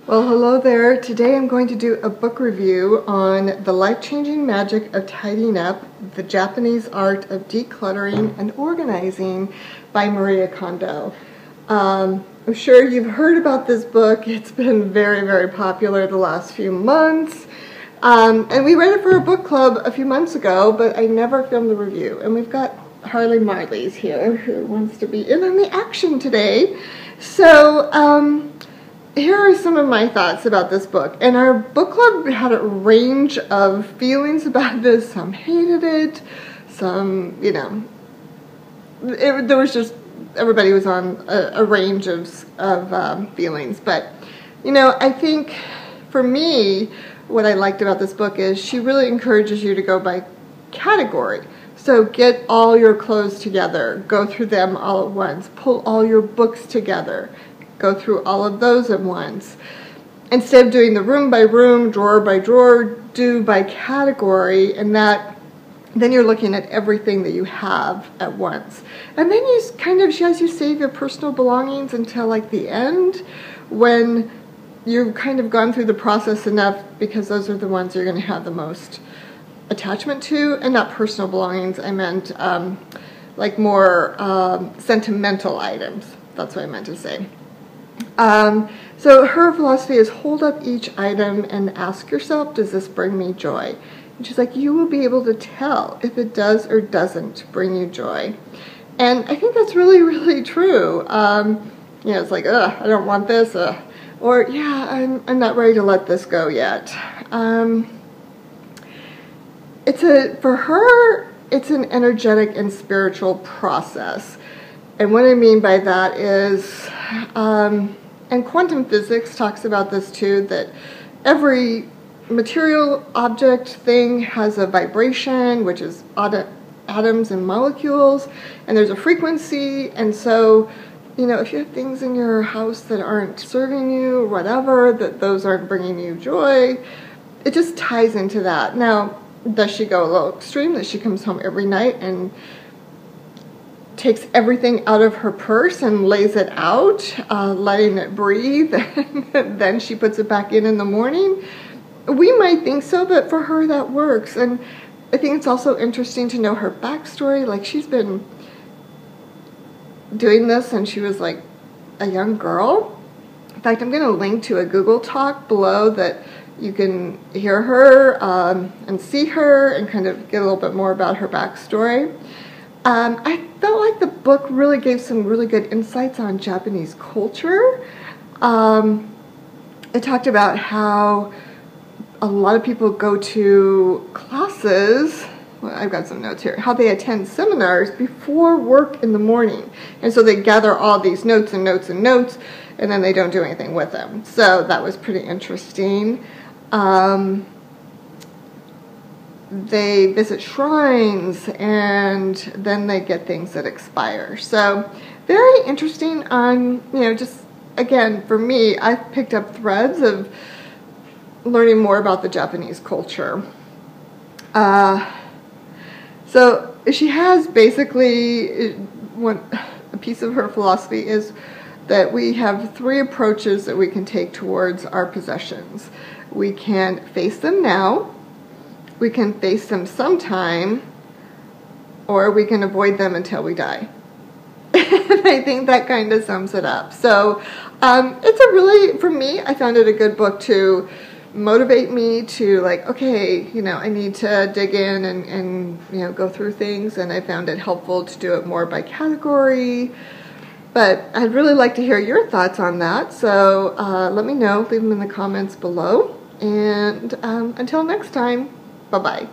Well, hello there. Today I'm going to do a book review on The Life-Changing Magic of Tidying Up, The Japanese Art of Decluttering and Organizing by Maria Kondo. I'm sure you've heard about this book. It's been very, very popular the last few months. And we read it for a book club a few months ago, but I never filmed the review. And we've got Harley Marley's here who wants to be in on the action today. So, here are some of my thoughts about this book. And our book club had a range of feelings about this. Some hated it, some, there was just, everybody was on a range of feelings. But, I think for me, what I liked about this book is she really encourages you to go by category. So get all your clothes together, go through them all at once, pull all your books together, go through all of those at once. Instead of doing the room by room, drawer by drawer, do by category, and then you're looking at everything that you have at once. And then she has you save your personal belongings until like the end, when you've kind of gone through the process enough, because those are the ones you're going to have the most attachment to. And not personal belongings, I meant like more sentimental items. That's what I meant to say. So her philosophy is hold up each item and ask yourself, does this bring me joy? And she's like, you will be able to tell if it does or doesn't bring you joy. And I think that's really, really true. It's like, ugh, I don't want this. Or, yeah, I'm not ready to let this go yet. For her, it's an energetic and spiritual process. And what I mean by that is, and quantum physics talks about this too, that every material object thing has a vibration, which is atoms and molecules, and there's a frequency. And so, if you have things in your house that aren't serving you or whatever, that those aren't bringing you joy, it just ties into that. Now, does she go a little extreme that she comes home every night and takes everything out of her purse and lays it out, letting it breathe, and then she puts it back in the morning? We might think so, but for her that works. And I think it's also interesting to know her backstory. Like, she's been doing this since she was like a young girl. In fact, I'm going to link to a Google Talk below that you can hear her and see her and kind of get a little bit more about her backstory. I felt like the book really gave some really good insights on Japanese culture. It talked about how a lot of people go to classes, well, I've got some notes here, how they attend seminars before work in the morning. And so they gather all these notes and notes and notes, and then they don't do anything with them. So that was pretty interesting. They visit shrines, and then they get things that expire. So very interesting on, just, again, for me, I've picked up threads of learning more about the Japanese culture. So she has basically, a piece of her philosophy is that we have three approaches that we can take towards our possessions. We can face them now, we can face them sometime, or we can avoid them until we die. And I think that kind of sums it up. So it's a really, for me, I found it a good book to motivate me to, like, okay, I need to dig in and go through things, and I found it helpful to do it more by category. But I'd really like to hear your thoughts on that, so let me know, leave them in the comments below, and until next time, bye-bye.